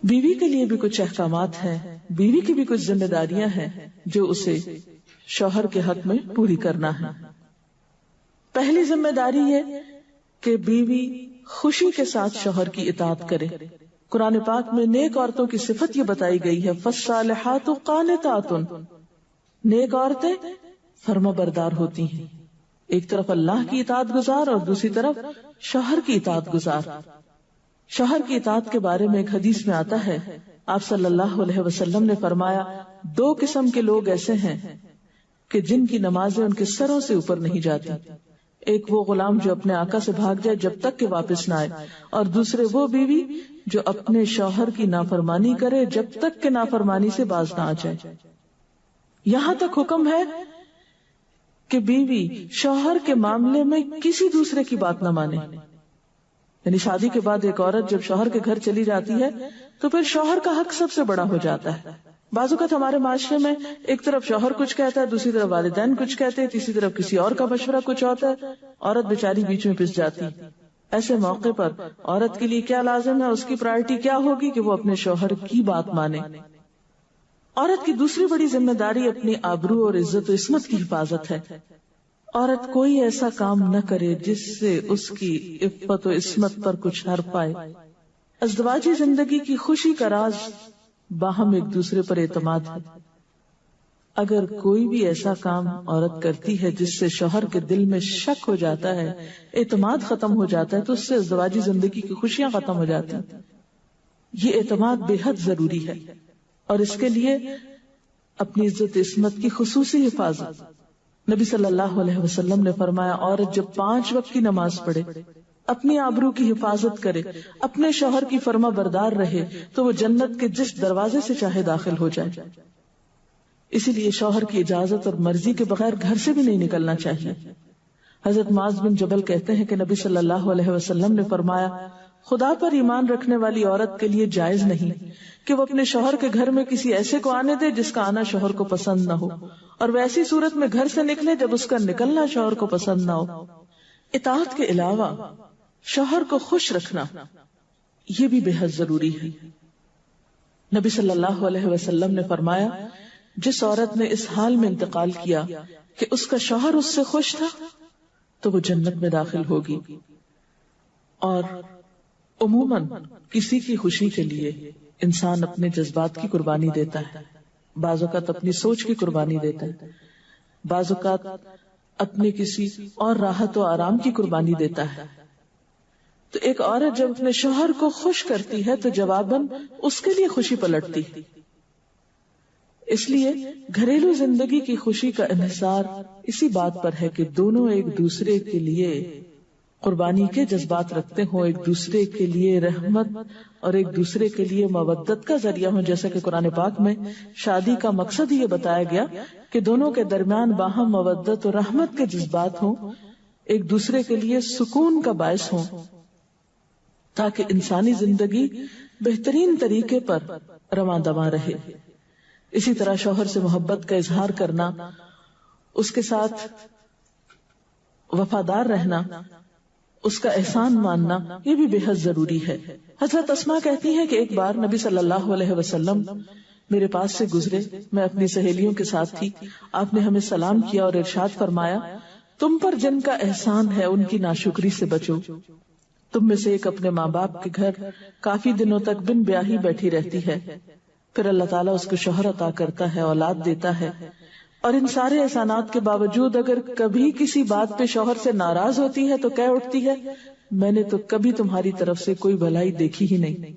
بیوی کے لیے بھی کچھ احکامات ہیں، بیوی کی بھی کچھ ذمہ داریاں ہیں جو اسے شوہر کے حق میں پوری کرنا ہے. پہلی ذمہ داری یہ کہ بیوی خوشی کے ساتھ شوہر کی اطاعت کرے. قرآن پاک میں نیک عورتوں کی صفت یہ بتائی گئی ہے، فالصالحات قانتات، نیک عورتیں فرما بردار ہوتی ہیں، ایک طرف اللہ کی اطاعت گزار اور دوسری طرف شوہر کی اطاعت گزار. شوہر کی اطاعت کے بارے میں ایک حدیث میں آتا ہے، آپ صلی اللہ علیہ وسلم نے فرمایا، 2 قسم کے لوگ ایسے ہیں کہ جن کی نمازیں ان کے سروں سے اوپر نہیں جاتی. ایک وہ غلام جو اپنے آقا سے بھاگ جائے جب تک کہ واپس نہ آئے، اور دوسرے وہ بیوی جو اپنے شوہر کی نافرمانی کرے جب تک کہ نافرمانی سے باز نہ آ جائے. یہاں تک حکم ہے کہ بیوی شوہر کے معاملے میں کسی دوسرے کی بات نہ مانے. یعنی شادی کے بعد ایک عورت جب شوہر کے گھر چلی جاتی ہے تو پھر شوہر کا حق سب سے بڑا ہو جاتا ہے. بعض اوقات ہمارے معاشرے میں ایک طرف شوہر کچھ کہتا ہے، دوسری طرف والدین کچھ کہتے ہیں، تیسری طرف کسی اور کا مشورہ کچھ ہوتا ہے، عورت بیچاری بیچ میں پس جاتی. ایسے موقع پر عورت کے لیے کیا لازم ہے، اس کی پرائرٹی کیا ہوگی کہ وہ اپنے شوہر کی بات مانے. عورت کی دوسری بڑی ذمہ داری اپنی آبرو اور عزت و عصمت کی حفاظت ہے. عورت کوئی ایسا کام نہ کرے جس سے اس کی عفت و عصمت پر کچھ حرف پائے. ازدواجی زندگی کی خوشی کا راز باہم ایک دوسرے پر اعتماد ہے. اگر کوئی بھی ایسا کام عورت کرتی ہے جس سے شوہر کے دل میں شک ہو جاتا ہے، اعتماد ختم ہو جاتا ہے، تو اس سے ازدواجی زندگی کی خوشیاں ختم ہو جاتی ہیں. یہ اعتماد بے حد ضروری ہے، اور اس کے لیے اپنی عزت عصمت کی خصوصی حفاظت. نبی صلی اللہ علیہ وسلم نے فرمایا، عورت جب 5 وقت کی نماز پڑھے، اپنی آبرو کی حفاظت کرے، اپنے شوہر کی فرما بردار رہے، تو وہ جنت کے جس دروازے سے چاہے داخل ہو جائے. اسی لیے شوہر کی اجازت اور مرضی کے بغیر گھر سے بھی نہیں نکلنا چاہیے. حضرت معاذ بن جبل کہتے ہیں کہ نبی صلی اللہ علیہ وسلم نے فرمایا، خدا پر ایمان رکھنے والی عورت کے لیے جائز نہیں کہ وہ اپنے شوہر کے گھر میں کسی ایسے کو آنے دے جس کا آنا شوہر کو پسند نہ ہو، اور ویسی صورت میں گھر سے نکلے جب اس کا نکلنا شوہر کو پسند نہ ہو. اطاعت کے علاوہ شوہر کو خوش رکھنا یہ بھی بے حد ضروری ہے. نبی صلی اللہ علیہ وسلم نے فرمایا، جس عورت نے اس حال میں انتقال کیا کہ اس کا شوہر اس سے خوش تھا تو وہ جنت میں داخل ہوگی. اور عموماً کسی کی خوشی کے لیے انسان اپنے جذبات کی قربانی دیتا ہے، بعض اوقات اپنی سوچ کی قربانی دیتا ہے، بعض اوقات اپنے کسی اور راحت و آرام کی قربانی دیتا ہے. تو ایک عورت جب اپنے شوہر کو خوش کرتی ہے تو جواباً اس کے لیے خوشی پلٹتی. اس لیے گھریلو زندگی کی خوشی کا انحصار اسی بات پر ہے کہ دونوں ایک دوسرے کے لیے قربانی کے جذبات رکھتے ہوں، ایک دوسرے کے لیے رحمت اور ایک دوسرے کے لیے مودت کا ذریعہ ہوں. جیسا کہ قرآن پاک میں شادی کا مقصد یہ بتایا گیا کہ دونوں کے درمیان باہم مودت اور رحمت کے جذبات ہوں، ایک دوسرے کے لیے سکون کا باعث ہوں، تاکہ انسانی زندگی بہترین طریقے پر رواں دواں رہے. اسی طرح شوہر سے محبت کا اظہار کرنا، اس کے ساتھ وفادار رہنا، اس کا احسان ماننا، یہ بھی بے حد ضروری ہے. حضرت اسماء کہتی ہیں کہ ایک بار نبی صلی اللہ علیہ وسلم میرے پاس سے گزرے، میں اپنی سہیلیوں کے ساتھ تھی. آپ نے ہمیں سلام کیا اور ارشاد فرمایا، تم پر جن کا احسان ہے ان کی ناشکری سے بچو. تم میں سے ایک اپنے ماں باپ کے گھر کافی دنوں تک بن بیاہی بیٹھی رہتی ہے، پھر اللہ تعالیٰ اس کو شوہر عطا کرتا ہے، اولاد دیتا ہے، اور ان سارے احسانات کے باوجود اگر کبھی کسی بات پہ شوہر سے ناراض ہوتی ہے تو کہہ اٹھتی ہے، میں نے تو کبھی تمہاری طرف سے کوئی بھلائی دیکھی ہی نہیں.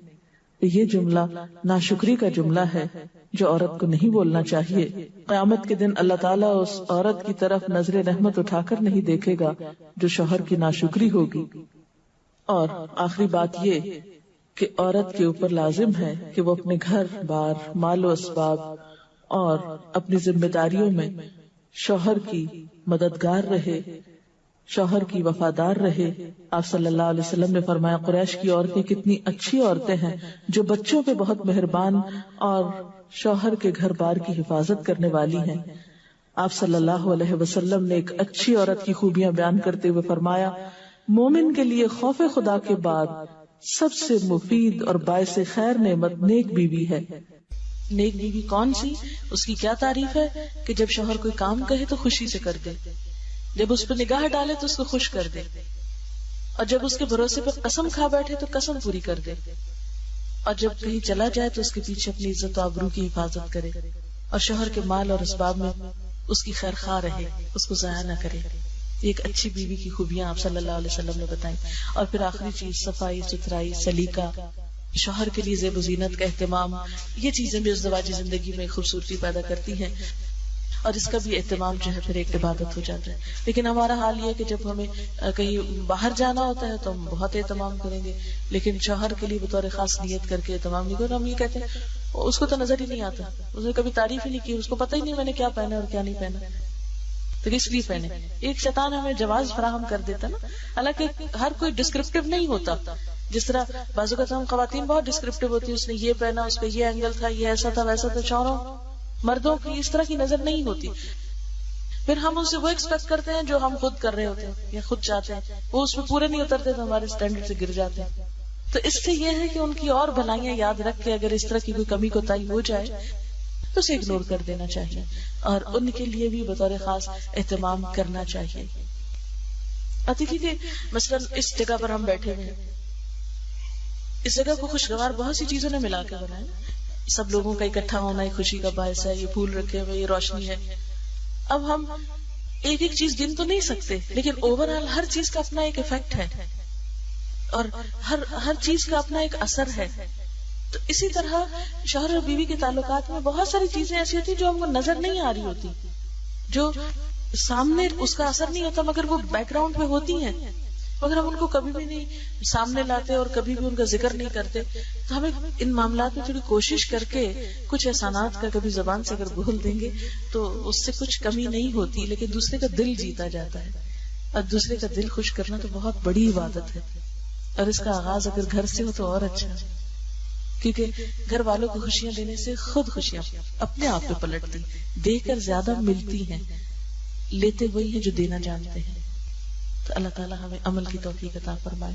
یہ جملہ ناشکری کا جملہ ہے جو عورت کو نہیں بولنا چاہیے. قیامت کے دن اللہ تعالیٰ اس عورت کی طرف نظر رحمت اٹھا کر نہیں دیکھے گا جو شوہر کی ناشکری ہوگی. اور آخری بات یہ کہ عورت کے اوپر لازم ہے کہ وہ اپنے گھر بار، مال و اسباب اور اپنی ذمہ داریوں میں شوہر کی مددگار رہے، شوہر کی وفادار رہے. آپ صلی اللہ علیہ وسلم نے فرمایا، قریش کی عورتیں کتنی اچھی عورتیں ہیں جو بچوں پہ بہت مہربان اور شوہر کے گھر بار کی حفاظت کرنے والی ہیں. آپ صلی اللہ علیہ وسلم نے ایک اچھی عورت کی خوبیاں بیان کرتے ہوئے فرمایا، مومن کے لیے خوف خدا کے بعد سب سے مفید اور باعث خیر نعمت نیک بیوی ہے۔ نیک بیوی کون سی؟ اس کی کیا تعریف ہے کہ جب شوہر کوئی کام کہے تو خوشی سے کر دے، جب اس پہ نگاہ ڈالے تو اس کو خوش کر دے، اور جب اس کے بھروسے پہ قسم کھا بیٹھے تو قسم پوری کر دے، اور جب کہیں چلا جائے تو اس کے پیچھے اپنی عزت و آبرو کی حفاظت کرے، اور شوہر کے مال اور اسباب میں اس کی خیر خواہ رہے، اس کو ضائع نہ کرے۔ ایک اچھی بیوی کی خوبیاں آپ صلی اللہ علیہ وسلم نے بتائیں۔ اور پھر آخری چیز صفائی ستھرائی، سلیقہ، شوہر کے لیے زیب و زینت کا اہتمام، یہ چیزیں بھی ازدواجی زندگی میں خوبصورتی پیدا کرتی ہیں، اور اس کا بھی اہتمام جو ہے پھر ایک عبادت ہو جاتا ہے۔ لیکن ہمارا حال یہ ہے کہ جب ہمیں کہیں باہر جانا ہوتا ہے تو ہم بہت اہتمام کریں گے، لیکن شوہر کے لیے بطور خاص نیت کر کے اہتمام نہیں کریں۔ ہم یہ کہتے ہیں اس کو تو نظر ہی نہیں آتا، اس نے کبھی تعریف ہی نہیں کی، اس کو پتہ ہی نہیں میں نے کیا پہنا اور کیا نہیں پہنا، تو اس لیے پہنے۔ ایک شیطان ہمیں جواز فراہم کر دیتا نا، حالانکہ ہر کوئی ڈسکرپٹیو نہیں ہوتا۔ جس طرح بعض اوقات ہم خواتین بہت ڈسکرپٹیو ہوتی ہیں، اس نے یہ پہنا، اس کا یہ اینگل تھا، یہ ایسا تھا ویسا تھا۔ شوہروں مردوں کی اس طرح کی نظر نہیں ہوتی، پھر ہم ان سے وہ ایکسپیکٹ کرتے ہیں جو ہم خود کر رہے ہوتے ہیں یا خود چاہتے ہیں، وہ اس میں پورے نہیں اترتے تو ہمارے اسٹینڈرڈ سے گر جاتے ہیں۔ تو اس سے یہ ہے کہ ان کی اور بھلائیاں یاد رکھ کے اگر اس طرح کی کوئی کمی کوتاہی ہو جائے تو اسے اگنور کر دینا چاہیے، اور ان کے لیے بھی بطور خاص اہتمام کرنا چاہیے۔ اور دیکھیے کہ مثلاً اس جگہ پر ہم بیٹھے ہوئے ہیں، اس جگہ کو خوشگوار بہت سی چیزوں نے ملا کے بنایا، سب لوگوں کا اکٹھا ہونا ایک خوشی کا باعث ہے، یہ پھول رکھے ہوئے، یہ روشنی ہے۔ اب ہم ایک ایک چیز گن تو نہیں سکتے، لیکن اوور آل ہر چیز کا اپنا ایک ایفیکٹ ہے، اور ہر چیز کا اپنا ایک اثر ہے۔ تو اسی طرح شوہر اور بیوی کے تعلقات میں بہت ساری چیزیں ایسی ہوتی جو ہم کو نظر نہیں آ رہی ہوتی، جو سامنے اس کا اثر نہیں ہوتا مگر وہ بیک گراؤنڈ پہ ہوتی ہیں، مگر ہم ان کو کبھی بھی نہیں سامنے لاتے اور کبھی بھی ان کا ذکر نہیں کرتے۔ تو ہمیں ان معاملات میں تھوڑی کوشش کر کے کچھ احسانات کا کبھی زبان سے اگر بول دیں گے تو اس سے کچھ کمی نہیں ہوتی، لیکن دوسرے کا دل جیتا جاتا ہے، اور دوسرے کا دل خوش کرنا تو بہت بڑی عبادت ہے، اور اس کا آغاز اگر گھر سے ہو تو اور اچھا ہے، کیونکہ گھر والوں کو خوشیاں دینے سے خود خوشیاں اپنے آپ پہ پلٹتی، دے کر زیادہ ملتی ہیں، لیتے وہی ہیں جو دینا جانتے ہیں۔ تو اللہ تعالیٰ ہمیں عمل کی توفیق عطا فرمائے۔